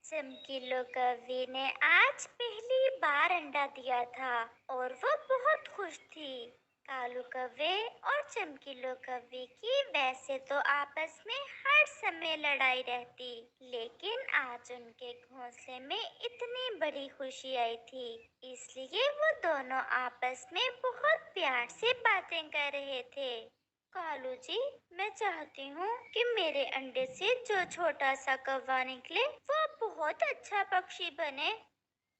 चमकीलो कौवे ने आज पहली बार अंडा दिया था और वो बहुत खुश थी। कालू कौवे और चमकीलो कौवे की वैसे तो आपस में हर समय लड़ाई रहती, लेकिन आज उनके घोंसले में इतनी बड़ी खुशी आई थी, इसलिए वो दोनों आपस में बहुत प्यार से बातें कर रहे थे। कालू जी, मैं चाहती हूँ कि मेरे अंडे से जो छोटा सा कौवा निकले वो बहुत अच्छा पक्षी बने।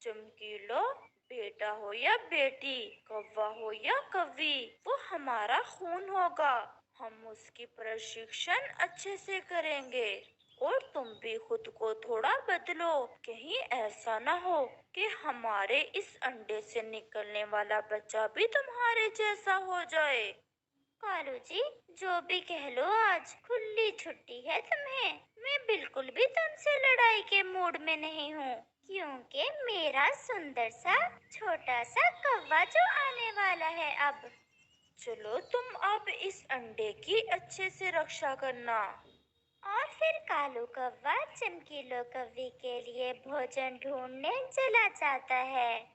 चमकीलो, बेटा हो या बेटी, कौवा हो या कौवी, वो हमारा खून होगा। हम उसकी प्रशिक्षण अच्छे से करेंगे। और तुम भी खुद को थोड़ा बदलो, कहीं ऐसा ना हो कि हमारे इस अंडे से निकलने वाला बच्चा भी तुम्हारे जैसा हो जाए। कालू जी, जो भी कह लो, आज खुली छुट्टी है तुम्हें। मैं बिल्कुल भी तुमसे लड़ाई के मूड में नहीं हूँ, क्योंकि मेरा सुंदर सा छोटा सा कौवा जो आने वाला है अब। चलो तुम अब इस अंडे की अच्छे से रक्षा करना। और फिर कालू कौवा चमकीलो कौवे के लिए भोजन ढूंढने चला जाता है।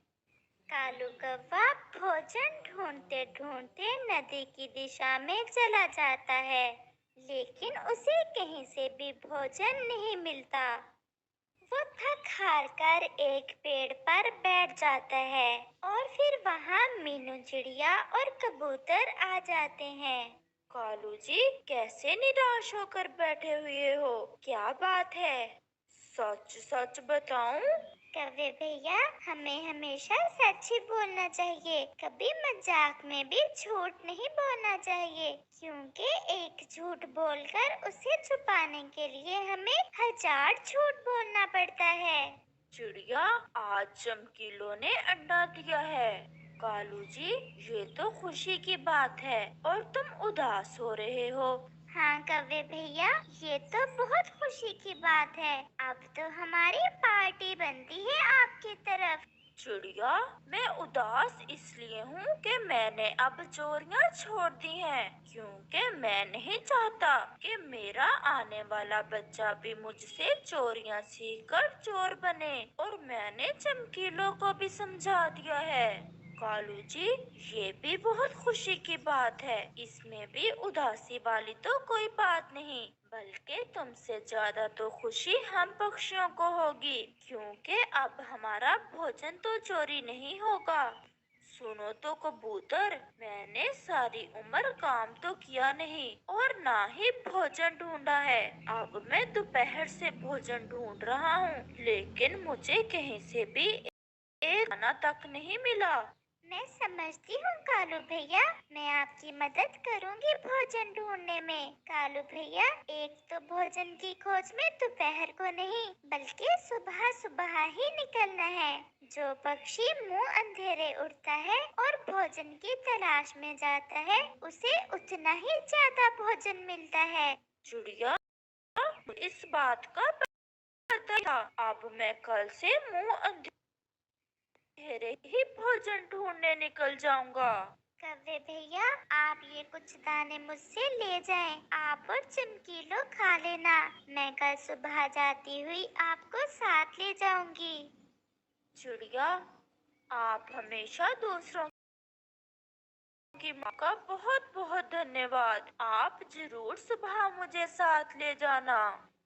कालू कौवा भोजन ढूंढते ढूंढते नदी की दिशा में चला जाता है, लेकिन उसे कहीं से भी भोजन नहीं मिलता। वो थक हार कर एक पेड़ पर बैठ जाता है और फिर वहाँ मीनू चिड़िया और कबूतर आ जाते हैं। कालू जी, कैसे निराश होकर बैठे हुए हो? क्या बात है? सच सच बताऊं? कौवे भैया, हमें हमेशा सच ही बोलना चाहिए, कभी मजाक में भी झूठ नहीं बोलना चाहिए, क्योंकि एक झूठ बोलकर उसे छुपाने के लिए हमें 1000 झूठ बोलना पड़ता है। चिड़िया, आज चमकीलो ने अंडा दिया है। कालू जी, ये तो खुशी की बात है और तुम उदास हो रहे हो। हाँ कौवे भैया, ये तो बहुत खुशी की बात है। अब तो हमारी पार्टी बनती है आपकी तरफ। चिड़िया, मैं उदास इसलिए हूँ कि मैंने अब चोरियाँ छोड़ दी हैं, क्योंकि मैं नहीं चाहता कि मेरा आने वाला बच्चा भी मुझसे चोरियाँ सीखकर चोर बने। और मैंने चमकीलों को भी समझा दिया है। कालू जी, ये भी बहुत खुशी की बात है, इसमें भी उदासी वाली तो कोई बात नहीं, बल्कि तुमसे ज्यादा तो खुशी हम पक्षियों को होगी, क्योंकि अब हमारा भोजन तो चोरी नहीं होगा। सुनो तो कबूतर, मैंने सारी उम्र काम तो किया नहीं और ना ही भोजन ढूंढा है। अब मैं दोपहर से भोजन ढूंढ रहा हूँ, लेकिन मुझे कहीं से भी एक खाना तक नहीं मिला। मैं समझती हूँ कालू भैया, मैं आपकी मदद करूँगी भोजन ढूंढने में। कालू भैया, एक तो भोजन की खोज में दोपहर को नहीं, बल्कि सुबह सुबह ही निकलना है। जो पक्षी मुंह अंधेरे उड़ता है और भोजन की तलाश में जाता है, उसे उतना ही ज्यादा भोजन मिलता है। चिड़िया, इस बात का पता था। अब मैं कल से मुंह अंधेरे ही भोजन ढूंढने निकल जाऊंगा। कौवे भैया, आप ये कुछ दाने मुझसे ले जाएं। आप और चमकीलो खा लेना, मैं कल सुबह जाती हुई आपको साथ ले जाऊंगी। चिड़िया, आप हमेशा दूसरों की माँ का बहुत बहुत धन्यवाद। आप जरूर सुबह मुझे साथ ले जाना,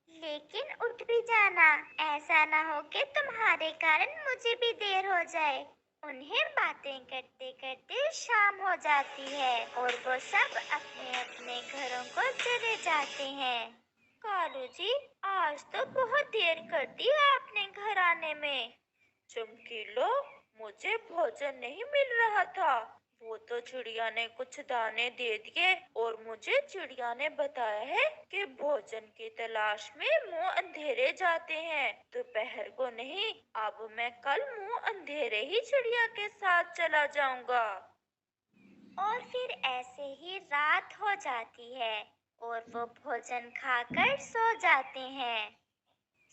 लेकिन उठ भी जाना, ऐसा ना हो कि तुम्हारे कारण मुझे भी देर हो जाए। उन्हें बातें करते करते शाम हो जाती है और वो सब अपने अपने घरों को चले जाते हैं। कालू जी, आज तो बहुत देर कर दी आपने घर आने में। चमकीलो, मुझे भोजन नहीं मिल रहा था। वो तो चिड़िया ने कुछ दाने दे दिए और मुझे चिड़िया ने बताया है कि भोजन की तलाश में मुंह अंधेरे जाते हैं, दोपहर को नहीं। अब मैं कल मुंह अंधेरे ही चिड़िया के साथ चला जाऊंगा। और फिर ऐसे ही रात हो जाती है और वो भोजन खाकर सो जाते हैं।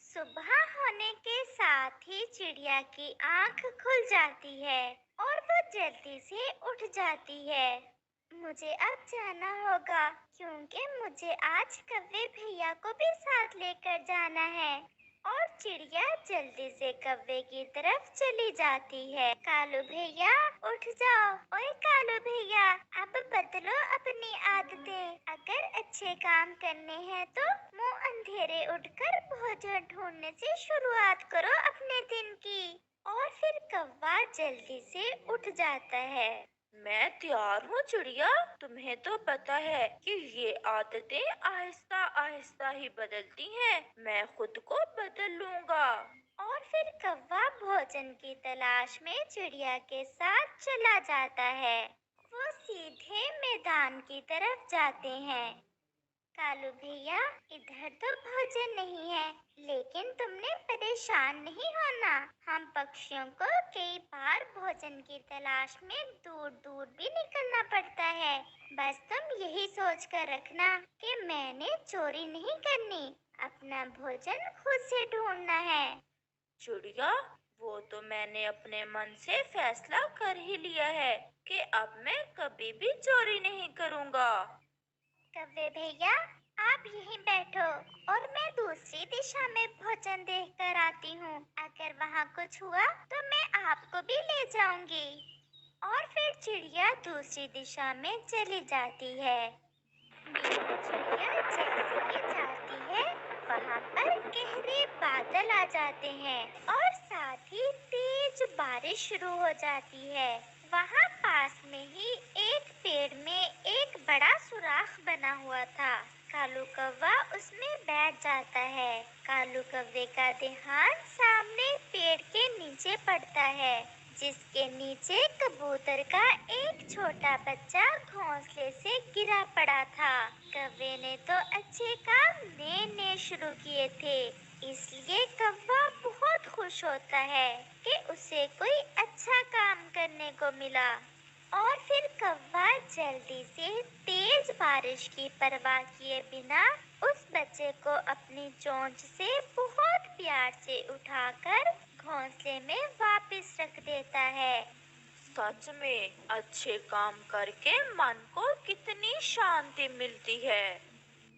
सुबह होने के साथ ही चिड़िया की आंख खुल जाती है और वो जल्दी से उठ जाती है। मुझे अब जाना होगा, क्योंकि मुझे आज कौवे भैया को भी साथ लेकर जाना है। और चिड़िया जल्दी से कव्वे की तरफ चली जाती है। कालू भैया उठ जाओ। ओए कालू भैया, अब बदलो अपनी आदतें। अगर अच्छे काम करने हैं तो मुंह अंधेरे उठकर भोजन ढूंढने से शुरुआत करो अपने दिन की। और फिर कौवा जल्दी से उठ जाता है। मैं तैयार हूँ चिड़िया। तुम्हें तो पता है कि ये आदतें आहिस्ता आहिस्ता ही बदलती हैं। मैं खुद को बदल लूँगा। और फिर कौवा भोजन की तलाश में चिड़िया के साथ चला जाता है। वो सीधे मैदान की तरफ जाते हैं। कालू भैया, इधर तो भोजन नहीं है, लेकिन तुमने परेशान नहीं होना। हम पक्षियों को कई बार भोजन की तलाश में दूर दूर भी निकलना पड़ता है। बस तुम यही सोच कर रखना कि मैंने चोरी नहीं करनी, अपना भोजन खुद से ढूंढना है। चिड़िया, वो तो मैंने अपने मन से फैसला कर ही लिया है कि अब मैं कभी भी चोरी नहीं करूँगा। कव्वे भैया, आप यहीं बैठो और मैं दूसरी दिशा में भोजन देख कर आती हूँ। अगर वहाँ कुछ हुआ तो मैं आपको भी ले जाऊंगी। और फिर चिड़िया दूसरी दिशा में चली जाती है। मीनू चिड़िया जैसे ही जाती है, वहाँ पर गहरे बादल आ जाते हैं और साथ ही तेज बारिश शुरू हो जाती है। वहाँ पास में ही एक पेड़ में एक बड़ा सुराख बना हुआ था। कालू कौवा उसमें बैठ जाता है। कालू कौवे का ध्यान सामने पेड़ के नीचे पड़ता है, जिसके नीचे कबूतर का एक छोटा बच्चा घोंसले से गिरा पड़ा था। कौवे ने तो अच्छे काम नए शुरू किए थे, इसलिए कौवा बहुत खुश होता है कि उसे कोई अच्छा काम करने को मिला। और फिर कौवा जल्दी से तेज बारिश की परवाह किए बिना उस बच्चे को अपनी चोंच से बहुत प्यार से उठाकर घोंसले में वापस रख देता है। सच में अच्छे काम करके मन को कितनी शांति मिलती है।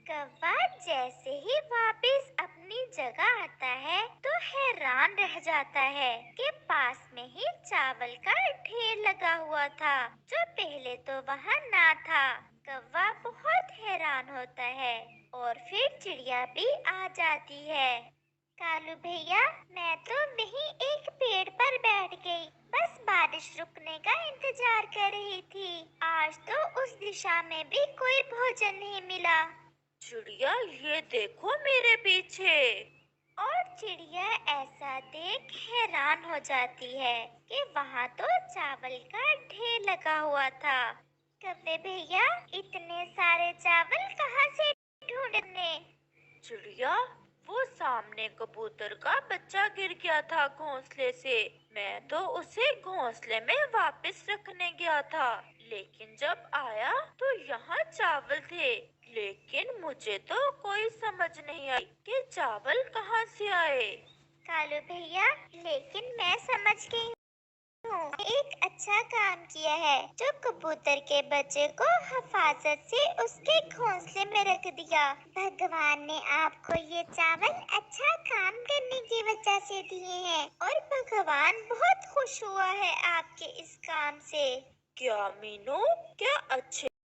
कौवा जैसे ही वापस अपनी जगह आता है तो हैरान रह जाता है कि पास में ही चावल का ढेर लगा हुआ था, जो पहले तो वहाँ ना था। कौवा बहुत हैरान होता है और फिर चिड़िया भी आ जाती है। कालू भैया, मैं तो वहीं एक पेड़ पर बैठ गई, बस बारिश रुकने का इंतजार कर रही थी। आज तो उस दिशा में भी कोई भोजन नहीं मिला। चिड़िया, ये देखो मेरे पीछे। और चिड़िया ऐसा देख हैरान हो जाती है कि वहाँ तो चावल का ढेर लगा हुआ था। कव्वे भैया, इतने सारे चावल कहाँ से ढूंढने? चिड़िया, वो सामने कबूतर का बच्चा गिर गया था घोंसले से। मैं तो उसे घोंसले में वापस रखने गया था, लेकिन जब आया तो यहाँ चावल थे। लेकिन मुझे तो कोई समझ नहीं आई कि चावल कहाँ से आए। कालू भैया, लेकिन मैं समझ गई हूँ, एक अच्छा काम किया है जो कबूतर के बच्चे को हिफाजत से उसके घोंसले में रख दिया। भगवान ने आपको ये चावल अच्छा काम करने की वजह से दिए हैं और भगवान बहुत खुश हुआ है आपके इस काम से। क्या मीनू, क्या अच्छे